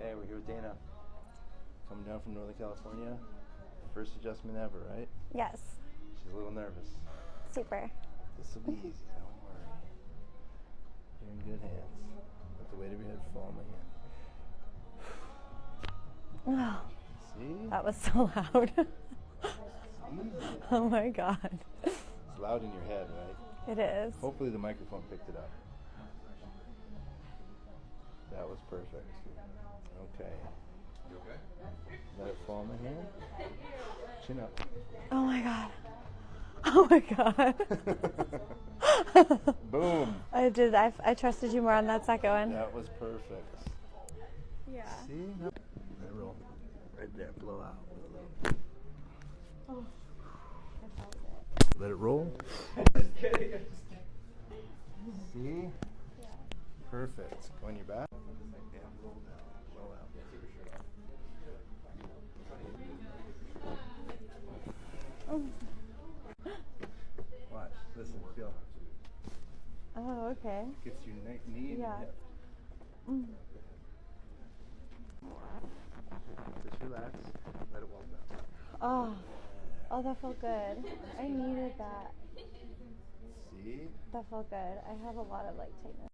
Hey, we're here with Dana. Coming down from Northern California. First adjustment ever, right? Yes. She's a little nervous. Super. This will be easy, don't worry. You're in good hands. Let the weight of your head fall in my hand. Oh, See? that was so loud. Easy. Oh my God. It's loud in your head, right? It is. Hopefully the microphone picked it up. That was perfect. Okay. You okay? Let it fall in my hand. Chin up. Oh my God. Oh my God. Boom. I trusted you more on that second one. That was perfect. Yeah. See? Let it roll. Right there. Blow out. Oh, I felt it. Let it roll. Just kidding. See? Yeah. Perfect. Go on your back. And roll down. Blow out. Watch. Listen. Feel. Oh, okay. Gets your neck, knee, Yeah. and hip. Mm. Just relax. Let it walk down. Oh, that felt good. I needed that. See? That felt good. I have a lot of tightness.